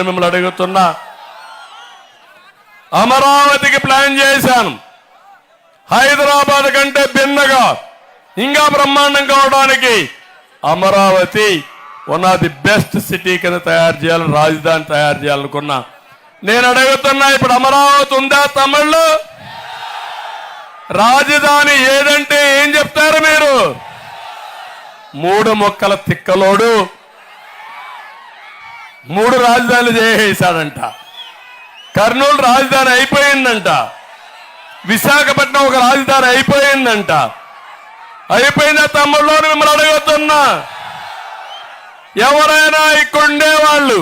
మిమ్మల్ని అడుగుతున్నా. అమరావతికి ప్లాన్ చేశాను. హైదరాబాద్ కంటే భిన్నగా ఇంకా బ్రహ్మాండం కావడానికి Amaravati one of the best city కింద తయారు చేయాలని, రాజధాని తయారు చేయాలనుకున్నా. నేను అడుగుతున్నా, ఇప్పుడు అమరావతి ఉందా తమిళ్లో? రాజధాని ఏదంటే ఏం చెప్తారు మీరు? 3 మొక్కల తిక్కలోడు 3 రాజధానులు చేసేశాడంట. కర్నూలు రాజధాని అయిపోయిందంట. విశాఖపట్నం ఒక రాజధాని అయిపోయిందంట. అయిపోయిందా తమ్ముళ్ళు? మిమ్మల్ని అడుగుతున్నా. ఎవరైనా ఇక్కడ ఉండేవాళ్ళు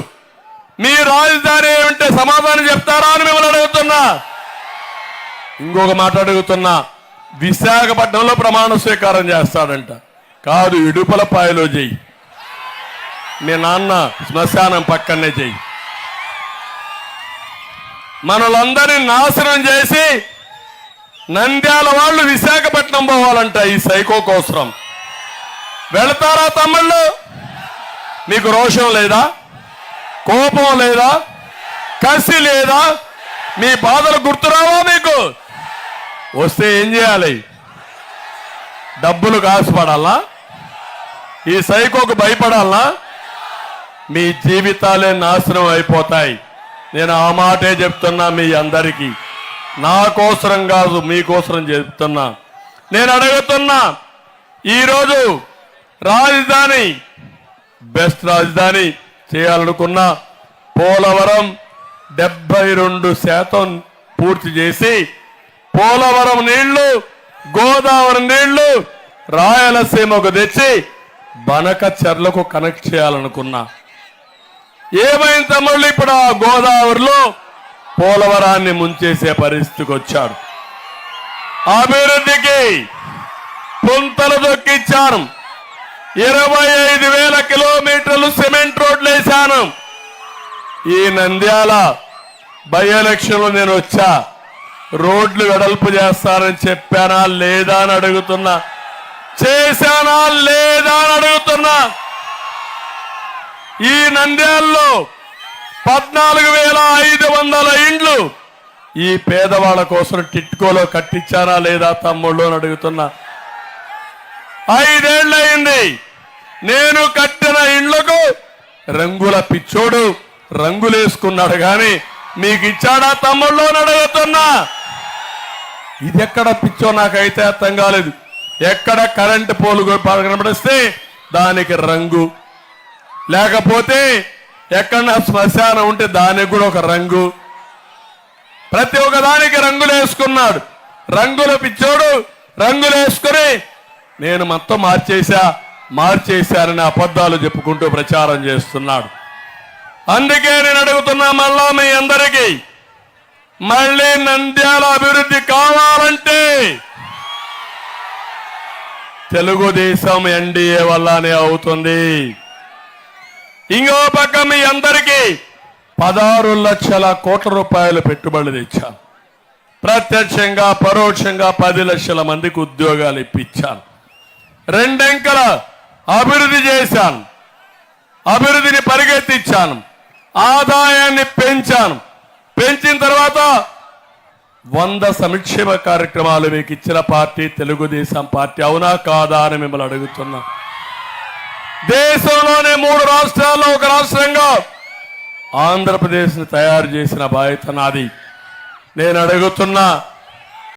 మీ రాజధాని ఏమంటే సమాధానం చెప్తారా అని మిమ్మల్ని అడుగుతున్నా. ఇంకొక మాట అడుగుతున్నా, విశాఖపట్నంలో ప్రమాణ స్వీకారం చేస్తాడంట. కాదు, ఇడుపలపాయలో చెయ్యి. మీ నాన్న శ్మశానం పక్కనే చెయ్యి. మనలందరినీ నాశనం చేసి నంద్యాల వాళ్ళు విశాఖపట్నం పోవాలంట ఈ సైకో కోసం. వెళతారా తమ్ముళ్ళు? మీకు రోషం లేదా? కోపం లేదా? కసి లేదా? మీ బాధలు గుర్తురావా మీకు? వస్తే ఏం చేయాలి? డబ్బులు కాసుపడాలా? ఈ సైకోకు భయపడాలా? మీ జీవితాలే నాశనం అయిపోతాయి. నేను ఆ మాటే చెప్తున్నా మీ అందరికీ. నా కోసరం కాదు, మీకోసరం చెప్తున్నా. నేను అడుగుతున్నా, ఈరోజు రాజధాని బెస్ట్ రాజధాని చేయాలనుకున్నా పోలవరం 72% పూర్తి చేసి పోలవరం నీళ్లు, గోదావరి నీళ్లు రాయలసీమకు తెచ్చి బనక చెర్లకు కనెక్ట్ చేయాలనుకున్నా. ఏమైంది తమ్ముళ్ళు? ఇప్పుడు ఆ గోదావరిలో పోలవరాన్ని ముంచేసే పరిస్థితికి వచ్చారు. అభివృద్ధికి పుంతలు దొక్కిచ్చాను. 25,000 కిలోమీటర్లు సిమెంట్ రోడ్లు వేశాను. ఈ నంద్యాల బై ఎలక్షన్లో నేను వచ్చా. రోడ్లు వెడల్పు చేస్తానని చెప్పానా లేదా అని అడుగుతున్నా. చేశానా లేదా అని అడుగుతున్నా. ఈ నంద్యాలలో 14,500 ఇండ్లు ఈ పేదవాళ్ళ కోసం టిట్కోలో కట్టించానా లేదా తమ్ముళ్ళు అని అడుగుతున్నా. 5 ఏళ్లయింది నేను కట్టిన ఇండ్లకు రంగుల పిచ్చోడు రంగులేసుకున్నాడు కానీ మీకు ఇచ్చాడా తమ్ముళ్ళు అని అడుగుతున్నా. ఇది ఎక్కడ పిచ్చో నాకైతే అర్థం కాలేదు. ఎక్కడ కరెంటు పోలు కనబడిస్తే దానికి రంగు, లేకపోతే ఎక్కడ శ్మశానం ఉంటే దానికి కూడా ఒక రంగు. ప్రతి ఒక్క దానికి రంగులు వేసుకున్నాడు. రంగుల పిచ్చోడు రంగులు వేసుకుని నేను మొత్తం మార్చేశారని అబద్ధాలు చెప్పుకుంటూ ప్రచారం చేస్తున్నాడు. అందుకే నేను అడుగుతున్నా మళ్ళా మీ అందరికీ, మళ్ళీ నంద్యాల అభివృద్ధి కావాలంటే తెలుగుదేశం ఎన్డీఏ వల్లనే అవుతుంది. ఇంకో పక్క మీ అందరికీ 16 లక్షల కోట్ల రూపాయలు పెట్టుబడులు తెచ్చాను. ప్రత్యక్షంగా పరోక్షంగా 10 లక్షల మందికి ఉద్యోగాలు ఇప్పించాను. 2 అంకెల అభివృద్ధి చేశాను. అభివృద్ధిని పరిగెత్తించాను. ఆదాయాన్ని పెంచాను. పెంచిన తర్వాత 100 సంక్షేమ కార్యక్రమాలు మీకు ఇచ్చిన పార్టీ తెలుగుదేశం పార్టీ. అవునా కాదా అని మిమ్మల్ని అడుగుతున్నా. దేశంలోనే 3 రాష్ట్రాల్లో ఒక రాష్ట్రంగా ఆంధ్రప్రదేశ్ని తయారు చేసిన బాధ్యత నాది. నేను అడుగుతున్నా,